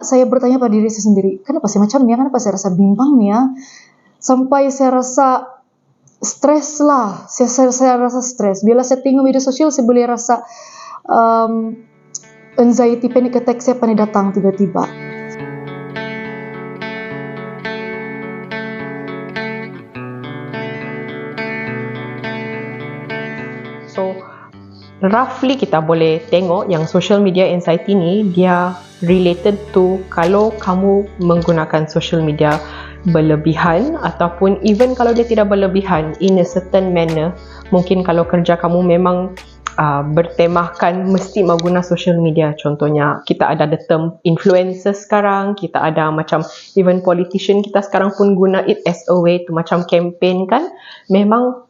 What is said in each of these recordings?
Saya bertanya pada diri saya sendiri, kenapa sih macam ni? Kenapa saya rasa bimbang ni ya? Sampai saya rasa stres lah. Saya rasa stres. Bila saya tengok media sosial, saya boleh rasa anxiety, panic attack saya pandai datang tiba-tiba. So, roughly kita boleh tengok yang social media anxiety ni dia related to kalau kamu menggunakan social media berlebihan ataupun even kalau dia tidak berlebihan in a certain manner. Mungkin kalau kerja kamu memang bertemahkan mesti mengguna social media. Contohnya kita ada the term influencer sekarang, kita ada macam even politician kita sekarang pun guna it as a way to macam campaign kan. Memang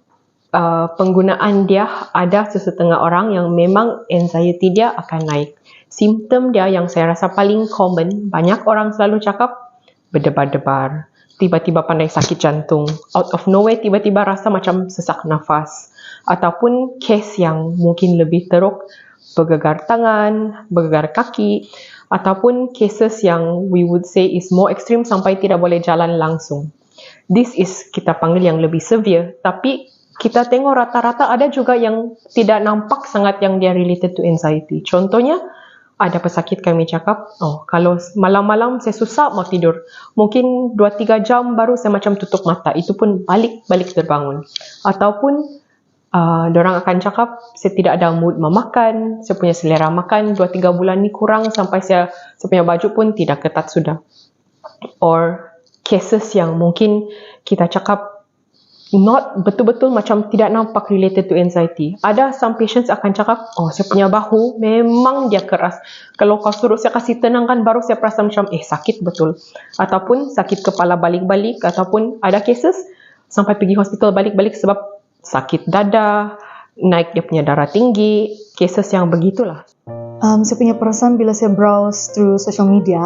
penggunaan dia ada sesetengah orang yang memang anxiety dia akan naik. Simptom dia yang saya rasa paling common, banyak orang selalu cakap berdebar-debar, tiba-tiba pandai sakit jantung, out of nowhere tiba-tiba rasa macam sesak nafas, ataupun kes yang mungkin lebih teruk, bergegar tangan, bergegar kaki, ataupun cases yang we would say is more extreme sampai tidak boleh jalan langsung. This is kita panggil yang lebih severe, tapi kita tengok rata-rata ada juga yang tidak nampak sangat yang dia related to anxiety. Contohnya, ada pesakit kami cakap, kalau malam-malam saya susah mau tidur, mungkin 2-3 jam baru saya macam tutup mata, itu pun balik terbangun. Ataupun, diorang akan cakap, saya tidak ada mood memakan, saya punya selera makan 2-3 bulan ni kurang sampai saya punya baju pun tidak ketat sudah. Or cases yang mungkin kita cakap not betul-betul macam tidak nampak related to anxiety. Ada some patients akan cakap, saya punya bahu memang dia keras. Kalau kau suruh saya kasih tenangkan, baru saya perasa macam, sakit betul. Ataupun sakit kepala balik-balik, ataupun ada cases sampai pergi hospital balik-balik sebab sakit dada, naik dia punya darah tinggi, cases yang begitulah. Saya punya perasaan bila saya browse through social media,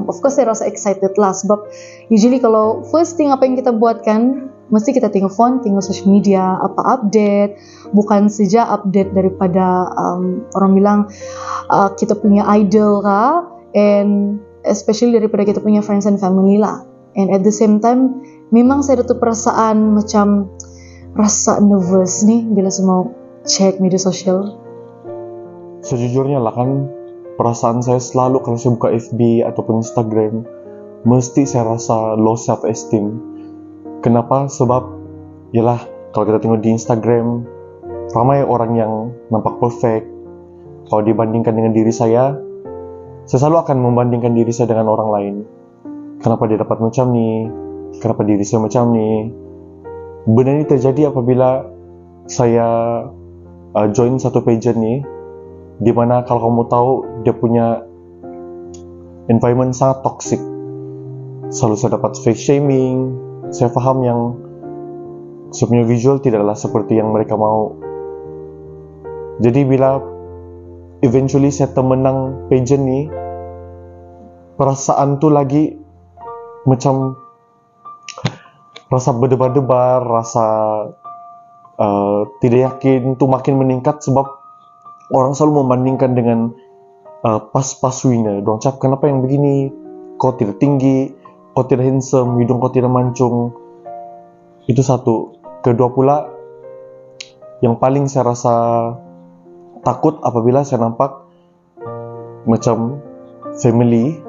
of course saya rasa excited lah sebab usually kalau first thing apa yang kita buat kan, mesti kita tengok phone, tengok social media, apa update, bukan saja update daripada orang bilang kita punya idol kah, and especially daripada kita punya friends and family lah. And at the same time, memang saya ada tu perasaan macam rasa nervous nih bila saya mau check media sosial. Sejujurnya lah kan, perasaan saya selalu kalau saya buka FB ataupun Instagram, mesti saya rasa low self-esteem. Kenapa? Sebab, yalah, kalau kita tengok di Instagram, ramai orang yang nampak perfect. Kalau dibandingkan dengan diri saya selalu akan membandingkan diri saya dengan orang lain. Kenapa dia dapat macam ni? Kenapa diri saya macam ni? Benda ini terjadi apabila saya join satu pageant ni, di mana kalau kamu tahu dia punya environment sangat toxic. Selalu saya dapat face shaming. Saya faham yang saya punya visual tidaklah seperti yang mereka mau. Jadi bila eventually saya termenang pageant ni, perasaan tu lagi macam rasa berdebar-debar, rasa tidak yakin tu makin meningkat sebab orang selalu membandingkan dengan pas winner. Diorang cakap, kenapa yang begini? Kau tidak tinggi, kau tidak handsome, hidung kau tidak mancung. Itu satu. Kedua pula, yang paling saya rasa takut apabila saya nampak macam family,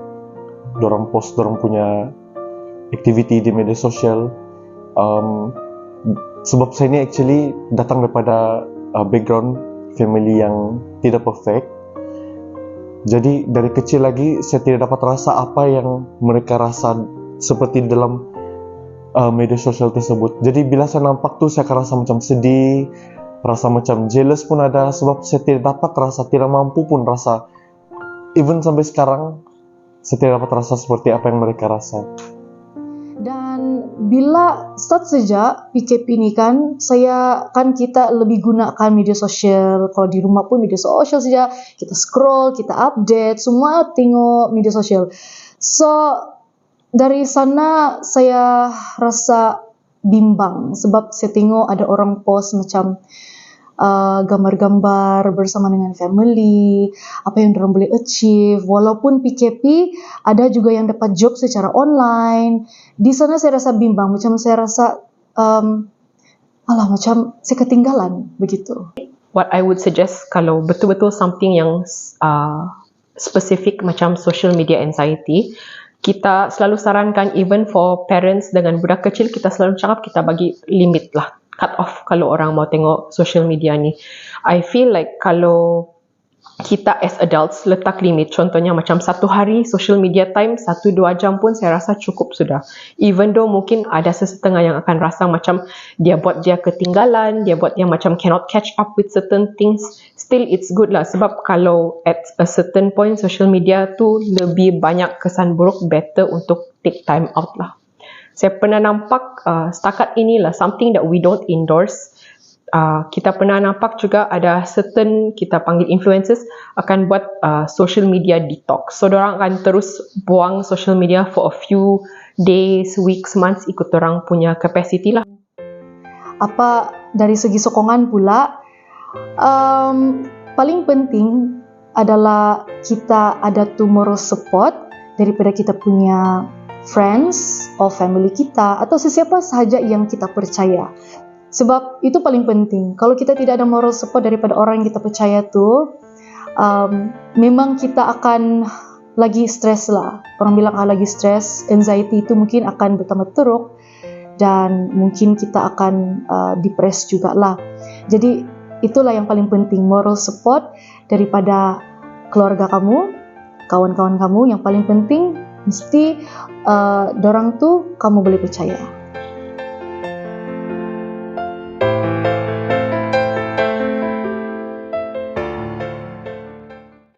diorang post diorang punya activity di media sosial. Sebab saya ni actually datang daripada background family yang tidak perfect. Jadi dari kecil lagi saya tidak dapat rasa apa yang mereka rasa seperti dalam media sosial tersebut. Jadi bila saya nampak tu saya akan rasa macam sedih, rasa macam jealous pun ada sebab saya tidak dapat rasa, tidak mampu pun rasa. Even sampai sekarang saya tidak dapat rasa seperti apa yang mereka rasa. Dan bila start sejak PKP ni kan, kita lebih gunakan media sosial. Kalau di rumah pun media sosial saja, kita scroll, kita update, semua tengok media sosial. So dari sana saya rasa bimbang sebab saya tengok ada orang post macam gambar-gambar bersama dengan family, apa yang dorang boleh achieve. Walaupun PKP, ada juga yang dapat job secara online. Di sana saya rasa bimbang, macam saya rasa macam saya ketinggalan begitu. What I would suggest kalau betul-betul something yang spesifik macam social media anxiety, kita selalu sarankan even for parents dengan budak kecil, kita selalu cakap kita bagi limit lah, cut off kalau orang mau tengok social media ni. I feel like kalau kita as adults letak limit, contohnya macam 1 hari social media time 1-2 jam pun saya rasa cukup sudah. Even though mungkin ada sesetengah yang akan rasa macam dia buat dia ketinggalan, dia buat dia macam cannot catch up with certain things, still it's good lah, sebab kalau at a certain point social media tu lebih banyak kesan buruk, better untuk take time out lah. Saya pernah nampak setakat inilah something that we don't endorse. Kita pernah nampak juga ada certain kita panggil influencers akan buat social media detox. So, dorang akan terus buang social media for a few days, weeks, months, ikut orang punya capacity lah. Apa dari segi sokongan pula, paling penting adalah kita ada moral support daripada kita punya friends or family kita atau sesiapa sahaja yang kita percaya. Sebab itu paling penting. Kalau kita tidak ada moral support daripada orang yang kita percaya tu, memang kita akan lagi stres lah. Orang bilang lagi stres, anxiety itu mungkin akan bertambah teruk dan mungkin kita akan depres jugalah. Jadi itulah yang paling penting, moral support daripada keluarga kamu, kawan-kawan kamu. Yang paling penting mesti dorang tu kamu boleh percaya.